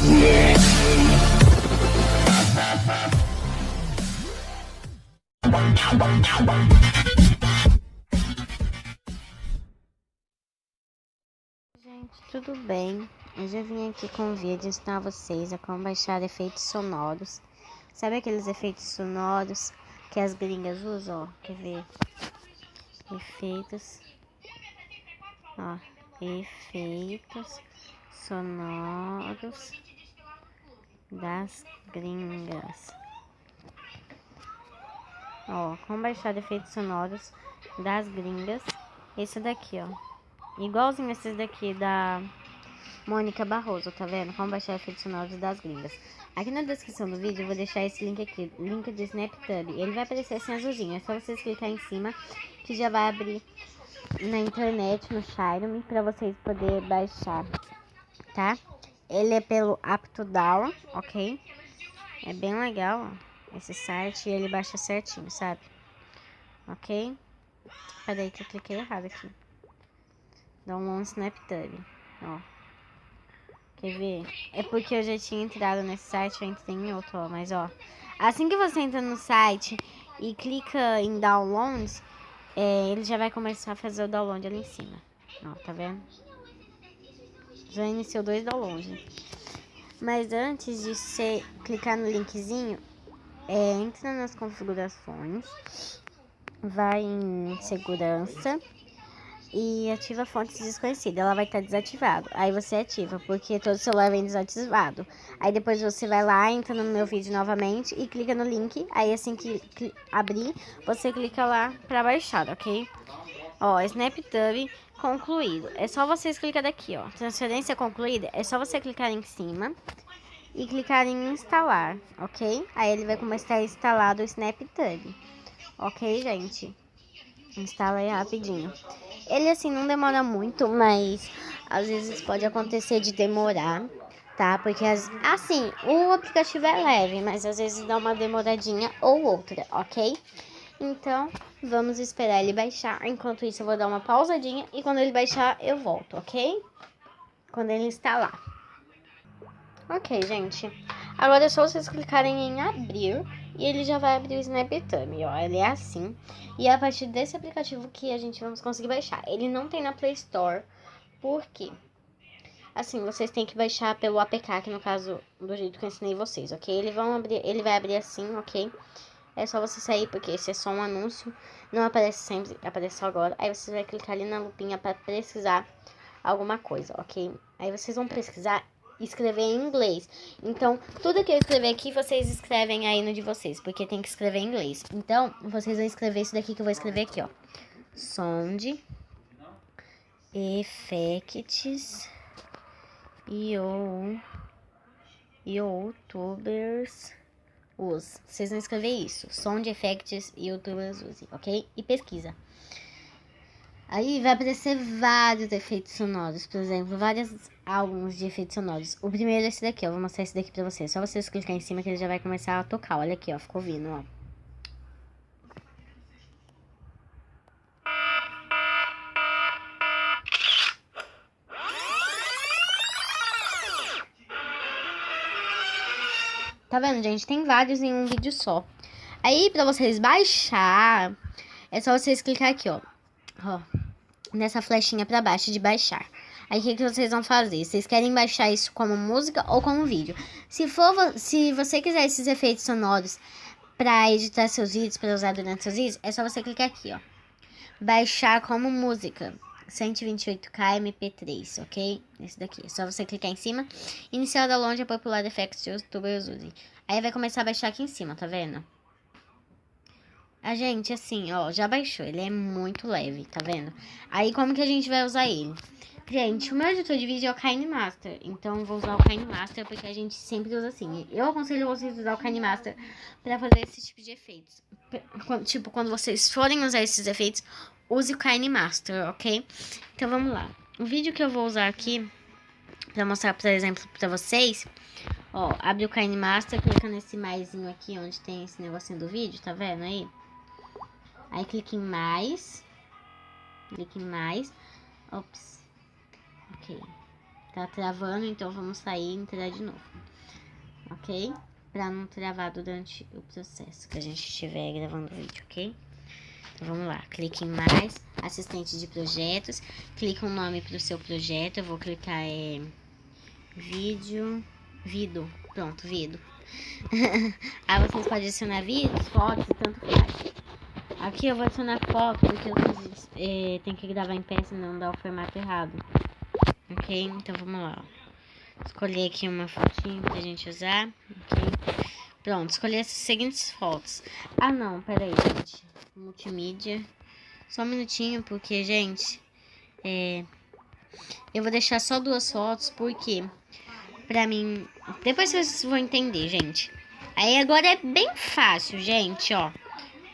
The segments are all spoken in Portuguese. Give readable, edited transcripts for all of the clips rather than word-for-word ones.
Gente, tudo bem? Eu já vim aqui com um vídeo ensinar vocês a como baixar efeitos sonoros. Sabe aqueles efeitos sonoros que as gringas usam? Ó, quer ver? Efeitos. Ó, efeitos sonoros das gringas. Ó, como baixar efeitos sonoros das gringas. Esse daqui, ó. Igualzinho esses daqui da Mônica Barroso, tá vendo? Como baixar efeitos sonoros das gringas. Aqui na descrição do vídeo eu vou deixar esse link aqui, link do SnapTube. Ele vai aparecer assim azulzinho, é só vocês clicar em cima que já vai abrir na internet, no Xiaomi, pra vocês poderem baixar, tá? Ele é pelo Up2Down, ok? É bem legal, ó, esse site, e ele baixa certinho, sabe? Ok? Peraí que eu cliquei errado aqui. Download SnapTube, ó. Quer ver? É porque eu já tinha entrado nesse site, eu entrei em outro, ó. Mas, ó, assim que você entra no site e clica em downloads, ele já vai começar a fazer o download ali em cima. Ó, tá vendo? Já iniciou 2 downloads. Mas antes de você clicar no linkzinho, entra nas configurações, vai em segurança e ativa fontes desconhecidas. Ela vai estar desativada. Aí você ativa, porque todo celular vem desativado. Aí depois você vai lá, entra no meu vídeo novamente e clica no link. Aí assim que abrir, você clica lá pra baixar, ok? Ó, SnapTube concluído. É só vocês clicar daqui, ó. Transferência concluída. É só você clicar em cima e clicar em instalar, ok? Aí ele vai começar a instalar o SnapTube. Ok, gente? Instala aí rapidinho. Ele assim não demora muito, mas às vezes pode acontecer de demorar, tá? Porque assim, o aplicativo é leve, mas às vezes dá uma demoradinha ou outra, ok? Então, vamos esperar ele baixar. Enquanto isso, eu vou dar uma pausadinha e quando ele baixar, eu volto, ok? Quando ele instalar. Ok, gente. Agora é só vocês clicarem em abrir e ele já vai abrir o SnapTube, ó. Ele é assim. E é a partir desse aplicativo que a gente vamos conseguir baixar. Ele não tem na Play Store. Por quê? Assim, vocês têm que baixar pelo APK, que no caso, do jeito que eu ensinei vocês, ok? Ele vai abrir assim, ok? É só você sair, porque esse é só um anúncio. Não aparece sempre, aparece só agora. Aí você vai clicar ali na lupinha para pesquisar alguma coisa, ok? Aí vocês vão pesquisar e escrever em inglês. Então, tudo que eu escrever aqui, vocês escrevem aí no de vocês, porque tem que escrever em inglês. Então, vocês vão escrever isso daqui que eu vou escrever aqui, ó. Sound Effects YouTubers use. Vocês vão escrever isso. Sound Effects YouTubers use, ok? E pesquisa. Aí vai aparecer vários efeitos sonoros, por exemplo, vários álbuns de efeitos sonoros. O primeiro é esse daqui, ó. Vou mostrar esse daqui pra vocês. Só vocês clicar em cima que ele já vai começar a tocar. Olha aqui, ó. Ficou ouvindo, ó. Tá vendo, gente? Tem vários em um vídeo só. Aí, pra vocês baixar, é só vocês clicar aqui, ó. Ó, nessa flechinha pra baixo de baixar. Aí, o que vocês vão fazer? Vocês querem baixar isso como música ou como vídeo? Se você quiser esses efeitos sonoros pra editar seus vídeos, pra usar durante seus vídeos, é só você clicar aqui, ó. Baixar como música. 128K MP3, ok? Esse daqui. É só você clicar em cima. Iniciar o download é popular effects YouTubers usem. Aí vai começar a baixar aqui em cima, tá vendo? A gente, assim, ó, já baixou. Ele é muito leve, tá vendo? Aí, como que a gente vai usar ele? Gente, o meu editor de vídeo é o KineMaster. Então, eu vou usar o KineMaster porque a gente sempre usa assim. Eu aconselho vocês a usar o KineMaster pra fazer esse tipo de efeitos. Tipo, quando vocês forem usar esses efeitos, use o KineMaster, ok? Então, vamos lá. O vídeo que eu vou usar aqui, pra mostrar, por exemplo, pra vocês... Ó, abre o KineMaster, clica nesse maisinho aqui, onde tem esse negocinho do vídeo, tá vendo aí? Aí clique em mais. Clique em mais. Ops. Ok. Tá travando, então vamos sair e entrar de novo. Ok? Pra não travar durante o processo que a gente estiver gravando o vídeo, ok? Então vamos lá, clique em mais, assistente de projetos, clica um nome pro seu projeto, eu vou clicar vídeo, pronto, Vido. Aí vocês podem adicionar vídeos, fotos, tanto faz. Aqui eu vou adicionar foto, porque eu tenho que gravar em pé, senão dá o formato errado. Ok? Então vamos lá, ó. Escolher aqui uma fotinha pra gente usar, ok? Pronto, escolhi essas seguintes fotos. Ah não, peraí, gente. Multimídia. Só um minutinho, porque, gente, eu vou deixar só 2 fotos, porque pra mim... Depois vocês vão entender, gente. Aí agora é bem fácil, gente, ó.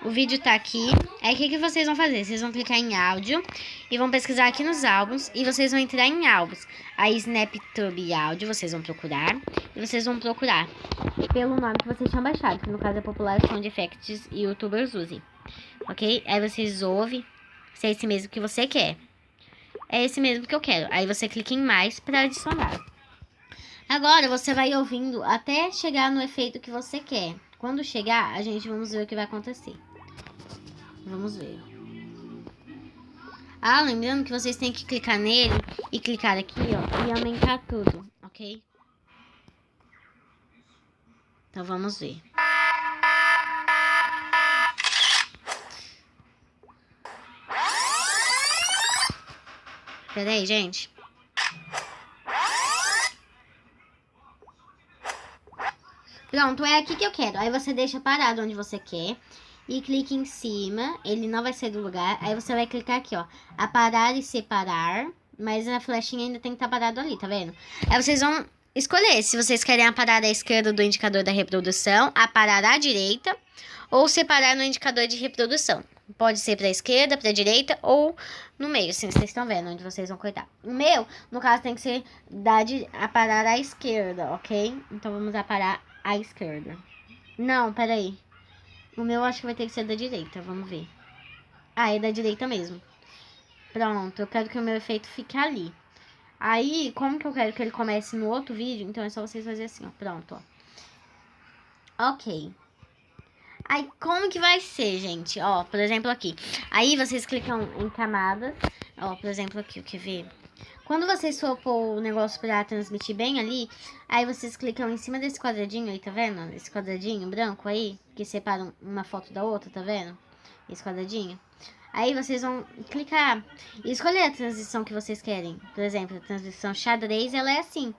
O vídeo tá aqui. Aí o que vocês vão fazer? Vocês vão clicar em áudio e vão pesquisar aqui nos álbuns e vocês vão entrar em álbuns. Aí SnapTube áudio, vocês vão procurar. E vocês vão procurar pelo nome que vocês tinham baixado, que no caso é Popular Sound Effects e YouTubers Use. Ok? Aí vocês ouvem se é esse mesmo que você quer. É esse mesmo que eu quero. Aí você clica em mais para adicionar. Agora você vai ouvindo até chegar no efeito que você quer. Quando chegar, a gente vamos ver o que vai acontecer. Vamos ver. Ah, lembrando que vocês têm que clicar nele e clicar aqui, ó, e aumentar tudo, ok? Então vamos ver. Pera aí, gente. Pronto, é aqui que eu quero. Aí você deixa parado onde você quer e clica em cima. Ele não vai sair do lugar. Aí você vai clicar aqui, ó, aparar e separar. Mas a flechinha ainda tem que estar parado ali, tá vendo? Aí vocês vão escolher se vocês querem aparar à esquerda do indicador da reprodução, aparar à direita ou separar no indicador de reprodução. Pode ser para a esquerda, para a direita ou no meio, assim, vocês estão vendo onde vocês vão cortar. O meu, no caso, tem que ser aparar à esquerda, ok? Então vamos aparar à esquerda. Não, peraí. O meu acho que vai ter que ser da direita, vamos ver. Ah, é da direita mesmo. Pronto, eu quero que o meu efeito fique ali. Aí, como que eu quero que ele comece no outro vídeo, então é só vocês fazerem assim, ó. Pronto, ó. Ok. Aí, como que vai ser, gente? Ó, por exemplo, aqui. Aí, vocês clicam em camadas. Ó, por exemplo, aqui, quer ver? Quando vocês for pôr o negócio pra transmitir bem ali, aí vocês clicam em cima desse quadradinho aí, tá vendo? Esse quadradinho branco aí, que separa uma foto da outra, tá vendo? Esse quadradinho. Aí vocês vão clicar e escolher a transição que vocês querem. Por exemplo, a transição xadrez, ela é assim.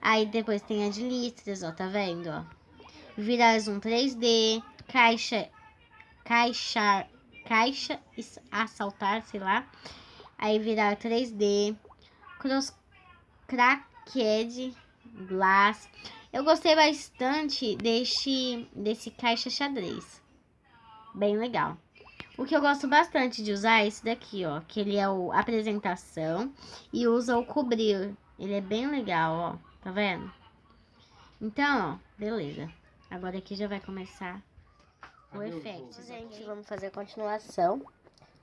Aí depois tem a de listras, ó, tá vendo, ó? Virar zoom 3D, caixa assaltar, sei lá. Aí virar 3D, cracked glass. Eu gostei bastante desse caixa xadrez. Bem legal. O que eu gosto bastante de usar é esse daqui, ó. Que ele é o apresentação e usa o cobrir. Ele é bem legal, ó. Tá vendo? Então, ó, beleza. Agora aqui já vai começar o efeito. Gente, vamos fazer a continuação.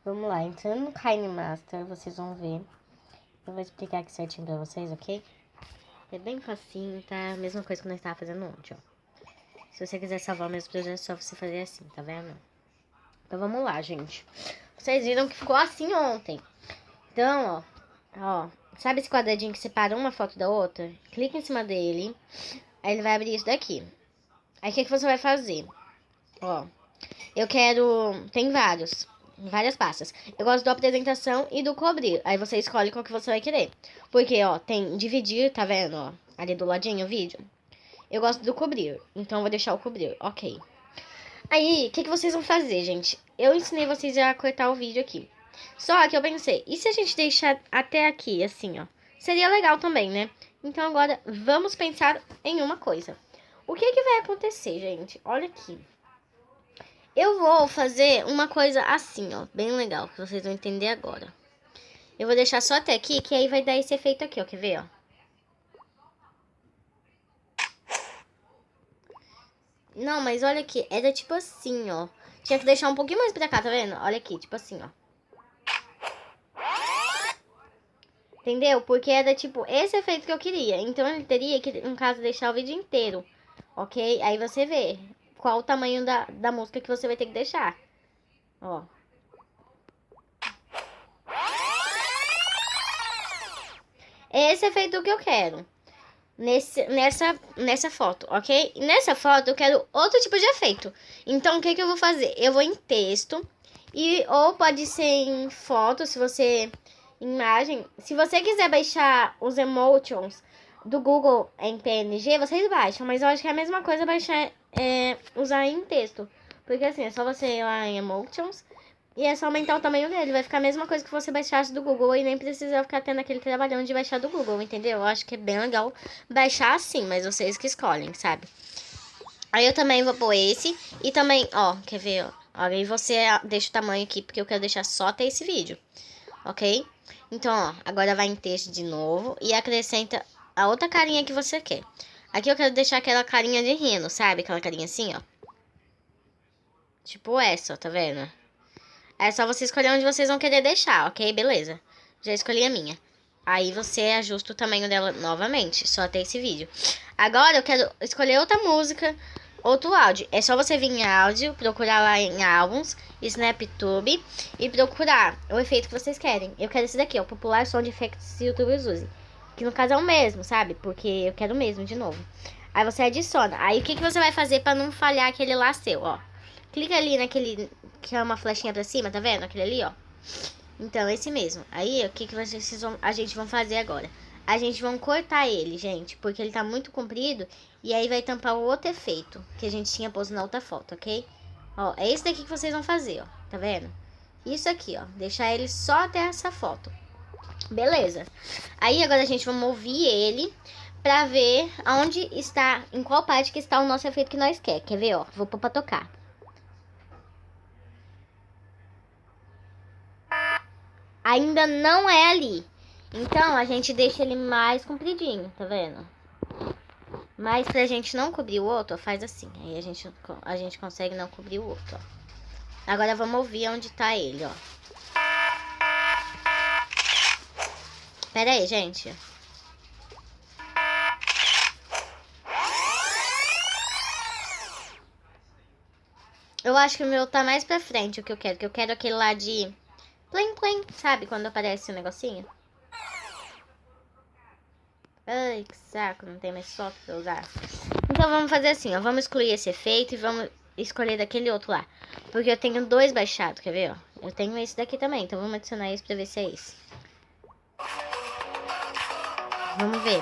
Vamos lá, entrando no KineMaster, vocês vão ver. Eu vou explicar aqui certinho pra vocês, ok? É bem facinho, tá? Mesma coisa que nós estávamos fazendo ontem, ó. Se você quiser salvar o mesmo projeto, é só você fazer assim, tá vendo? Então vamos lá, gente. Vocês viram que ficou assim ontem. Então, ó, sabe esse quadradinho que separa uma foto da outra? Clica em cima dele. Aí ele vai abrir isso daqui. Aí o que você vai fazer? Ó, eu quero... Tem várias pastas. Eu gosto do apresentação e do cobrir. Aí você escolhe qual que você vai querer. Porque, ó, tem dividir, tá vendo, ó? Ali do ladinho o vídeo. Eu gosto do cobrir. Então eu vou deixar o cobrir, ok. Aí, o que vocês vão fazer, gente? Eu ensinei vocês a cortar o vídeo aqui. Só que eu pensei, e se a gente deixar até aqui, assim, ó? Seria legal também, né? Então agora, vamos pensar em uma coisa. O que vai acontecer, gente? Olha aqui. Eu vou fazer uma coisa assim, ó. Bem legal, que vocês vão entender agora. Eu vou deixar só até aqui, que aí vai dar esse efeito aqui, ó. Quer ver, ó? Não, mas olha aqui, era tipo assim, ó. Tinha que deixar um pouquinho mais pra cá, tá vendo? Olha aqui, tipo assim, ó. Entendeu? Porque era, tipo, esse efeito que eu queria. Então, ele teria que, no caso, deixar o vídeo inteiro. Ok? Aí você vê qual o tamanho da música que você vai ter que deixar. Ó. Esse efeito que eu quero. Nessa foto, ok? Nessa foto eu quero outro tipo de efeito. Então, o que eu vou fazer? Eu vou em texto. Ou pode ser em foto, se você... Imagem. Se você quiser baixar os emotions do Google em PNG, vocês baixam. Mas eu acho que é a mesma coisa baixar, usar em texto. Porque assim, é só você ir lá em emotions e é só aumentar o tamanho dele. Vai ficar a mesma coisa que você baixasse do Google e nem precisa ficar tendo aquele trabalhão de baixar do Google, entendeu? Eu acho que é bem legal baixar assim, mas vocês que escolhem, sabe? Aí eu também vou pôr esse. E também, ó, quer ver, ó? Olha, aí você deixa o tamanho aqui, porque eu quero deixar só até esse vídeo. Ok? Então, ó, agora vai em texto de novo e acrescenta a outra carinha que você quer. Aqui eu quero deixar aquela carinha de rino, sabe? Aquela carinha assim, ó. Tipo essa, ó, tá vendo? É só você escolher onde vocês vão querer deixar, ok? Beleza. Já escolhi a minha. Aí você ajusta o tamanho dela novamente, só até esse vídeo. Agora eu quero escolher outra música, outro áudio. É só você vir em áudio, procurar lá em álbuns, SnapTube e procurar o efeito que vocês querem. Eu quero esse daqui, ó, Popular Sound Effects YouTubers Use. Que no caso é o mesmo, sabe? Porque eu quero o mesmo de novo. Aí você adiciona. Aí o que você vai fazer pra não falhar aquele lá seu, ó? Clica ali naquele que é uma flechinha pra cima, tá vendo? Aquele ali, ó. Então, esse mesmo. Aí, o que a gente vai fazer agora? A gente vai cortar ele, gente, porque ele tá muito comprido. E aí vai tampar o outro efeito que a gente tinha posto na outra foto, ok? Ó, é esse daqui que vocês vão fazer, ó. Tá vendo? Isso aqui, ó. Deixar ele só até essa foto. Beleza. Aí, agora a gente vai ouvir ele pra ver aonde está, em qual parte que está o nosso efeito que nós quer. Quer ver, ó? Vou pôr pra tocar. Ainda não é ali. Então, a gente deixa ele mais compridinho, tá vendo? Mas pra gente não cobrir o outro, ó, faz assim. Aí a gente consegue não cobrir o outro, ó. Agora vamos ouvir onde tá ele, ó. Pera aí, gente. Eu acho que o meu tá mais pra frente, o que eu quero. Que eu quero aquele lá de... Plim, plim, sabe? Quando aparece o negocinho. Ai, que saco, não tem mais software pra usar. Então vamos fazer assim, ó. Vamos excluir esse efeito e vamos escolher daquele outro lá. Porque eu tenho dois baixados, quer ver, ó? Eu tenho esse daqui também, então vamos adicionar esse pra ver se é esse. Vamos ver.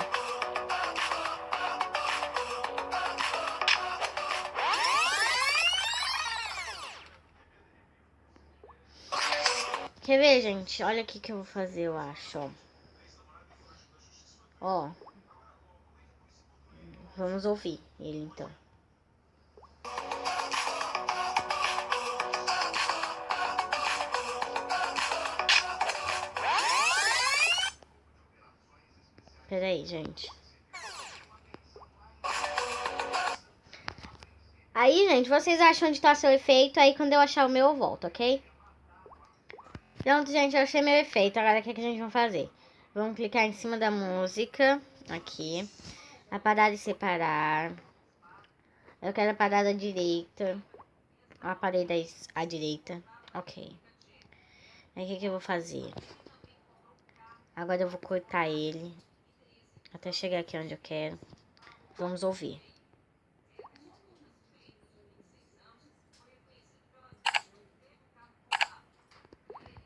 Quer ver, gente? Olha o que eu vou fazer, eu acho, ó. Ó. Vamos ouvir ele, então. Pera aí, gente. Aí, gente, vocês acham onde tá seu efeito? Aí, quando eu achar o meu, eu volto, ok? Pronto, gente, eu achei meu efeito. Agora, o que a gente vai fazer? Vamos clicar em cima da música. Aqui. Apagar e separar. Eu quero apagar da direita. Eu aparei à direita. Ok. Aí, o que eu vou fazer? Agora eu vou cortar ele. Até chegar aqui onde eu quero. Vamos ouvir.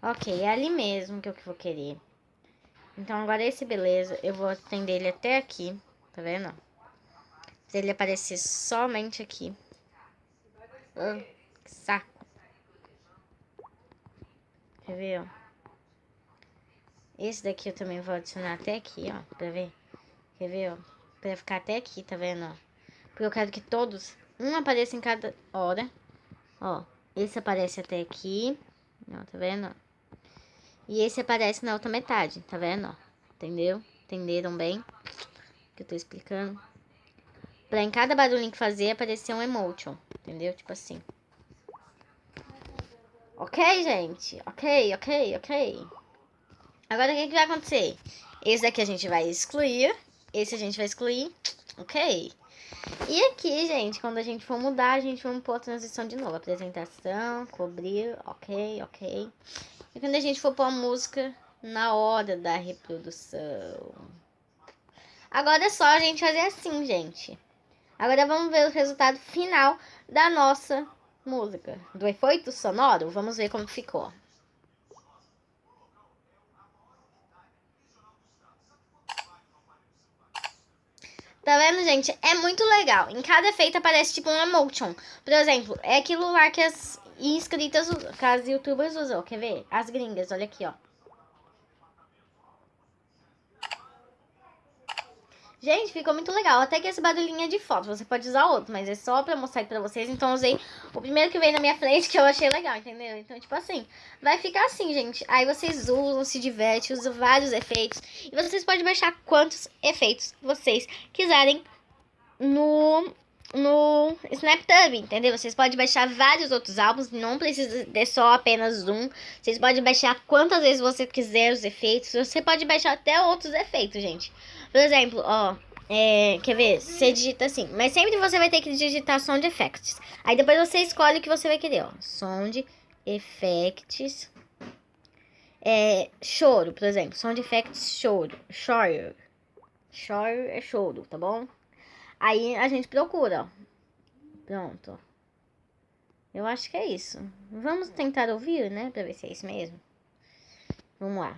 Ok, é ali mesmo que eu vou querer. Então, agora esse beleza, eu vou estender ele até aqui. Tá vendo? Pra ele aparecer somente aqui. Que saco. Quer ver, ó? Esse daqui eu também vou adicionar até aqui, ó. Pra ver. Quer ver, ó? Pra ficar até aqui, tá vendo, ó? Porque eu quero que todos, um apareça em cada hora. Ó, esse aparece até aqui. Ó, tá vendo, ó? E esse aparece na outra metade, tá vendo, ó? Entendeu? Entenderam bem o que eu tô explicando? Pra em cada barulhinho que fazer aparecer um emotion, entendeu? Tipo assim. Ok, gente? Ok. Agora o que vai acontecer? Esse daqui a gente vai excluir. Esse a gente vai excluir. Ok. E aqui, gente, quando a gente for mudar, a gente vai pôr a transição de novo. Apresentação, cobrir, ok, ok. E quando a gente for pôr a música na hora da reprodução. Agora é só a gente fazer assim, gente. Agora vamos ver o resultado final da nossa música. Do efeito sonoro, vamos ver como ficou. Tá vendo, gente? É muito legal. Em cada efeito aparece tipo um emotion. Por exemplo, é aquilo lá que as inscritas usam, que as youtubers usam. Quer ver? As gringas, olha aqui, ó. Gente, ficou muito legal. Até que esse barulhinho é de foto. Você pode usar outro, mas é só pra mostrar aqui pra vocês. Então eu usei o primeiro que veio na minha frente, que eu achei legal, entendeu? Então, tipo assim, vai ficar assim, gente. Aí vocês usam, se divertem, usam vários efeitos. E vocês podem baixar quantos efeitos vocês quiserem no SnapTub, entendeu? Vocês podem baixar vários outros álbuns, não precisa ter só apenas um. Vocês podem baixar quantas vezes você quiser os efeitos. Você pode baixar até outros efeitos, gente. Por exemplo, ó, quer ver? Você digita assim, mas sempre você vai ter que digitar Sound Effects. Aí depois você escolhe o que você vai querer, ó. Sound Effects. Choro, por exemplo. Sound Effects choro. Choro. Choro é choro, tá bom? Aí a gente procura, ó. Pronto. Eu acho que é isso. Vamos tentar ouvir, né? Pra ver se é isso mesmo. Vamos lá.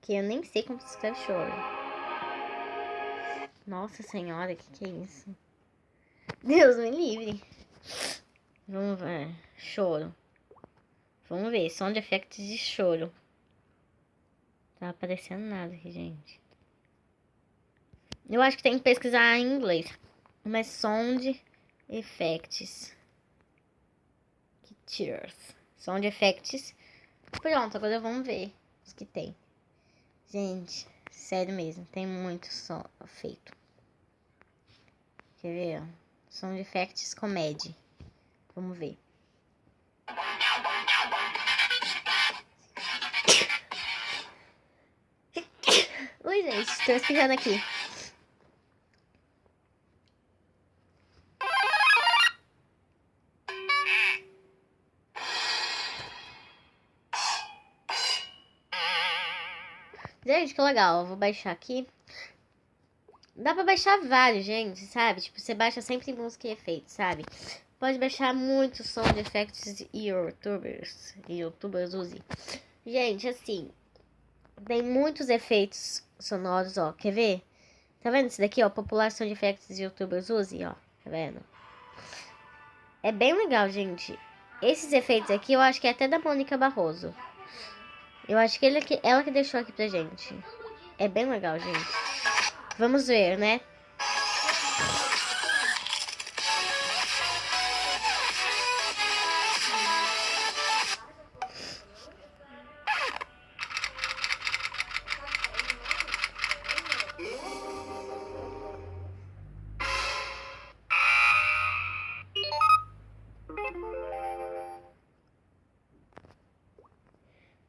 Que eu nem sei como se escreve choro. Nossa senhora, que é isso? Deus me livre. Vamos ver. Choro. Vamos ver. Sound effects de choro. Tá aparecendo nada aqui, gente. Eu acho que tem que pesquisar em inglês. Mas sound effects. Que tears. Sound effects. Pronto, agora vamos ver os que tem. Gente, sério mesmo, tem muito som feito. Quer ver? Sound effects comedy. Vamos ver. Ui, gente, tô espirrando aqui. Gente, que legal. Eu vou baixar aqui. Dá pra baixar vários, gente, sabe? Tipo, você baixa sempre música e efeitos, sabe? Pode baixar muitos sound effects e youtubers use. Gente, assim, tem muitos efeitos sonoros, ó. Quer ver? Tá vendo esse daqui, ó? Popular Sound Effects e youtubers use, ó. Tá vendo? É bem legal, gente. Esses efeitos aqui, eu acho que é até da Mônica Barroso. Eu acho que ela que deixou aqui pra gente. É bem legal, gente. Vamos ver, né?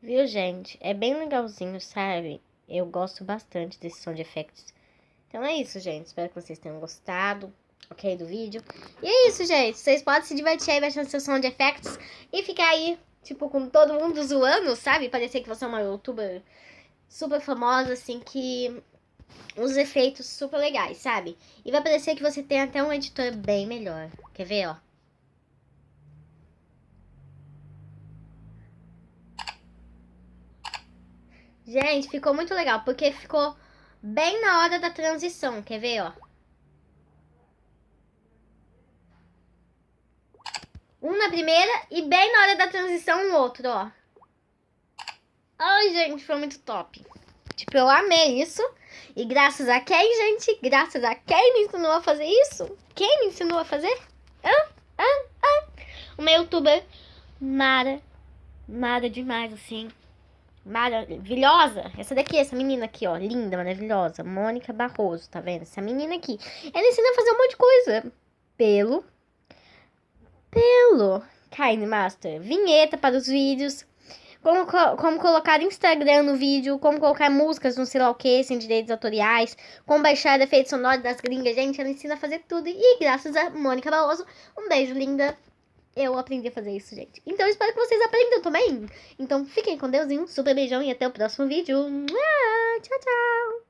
Viu, gente? É bem legalzinho, sabe? Eu gosto bastante desse sound effects. Então é isso, gente. Espero que vocês tenham gostado, ok, do vídeo. E é isso, gente. Vocês podem se divertir aí baixando seu sound effects e ficar aí, tipo, com todo mundo zoando, sabe? Parecer que você é uma youtuber super famosa, assim, que uns efeitos super legais, sabe? E vai parecer que você tem até um editor bem melhor. Quer ver, ó? Gente, ficou muito legal, porque ficou bem na hora da transição. Quer ver, ó? Um na primeira e bem na hora da transição o outro, ó. Ai, gente, foi muito top. Tipo, eu amei isso. E graças a quem, gente? Graças a quem me ensinou a fazer isso? Quem me ensinou a fazer? Uma youtuber mara demais, assim. Maravilhosa. Essa daqui, essa menina aqui, ó. Linda, maravilhosa. Mônica Barroso, tá vendo? Essa menina aqui. Ela ensina a fazer um monte de coisa. Pelo KineMaster. Vinheta para os vídeos. como colocar Instagram no vídeo, como colocar músicas no sei lá o que, sem direitos autoriais, como baixar efeitos sonoros das gringas. Gente, ela ensina a fazer tudo. E graças a Mônica Barroso, um beijo, linda. Eu aprendi a fazer isso, gente. Então, espero que vocês aprendam também. Então, fiquem com Deus e um super beijão e até o próximo vídeo. Tchau, tchau!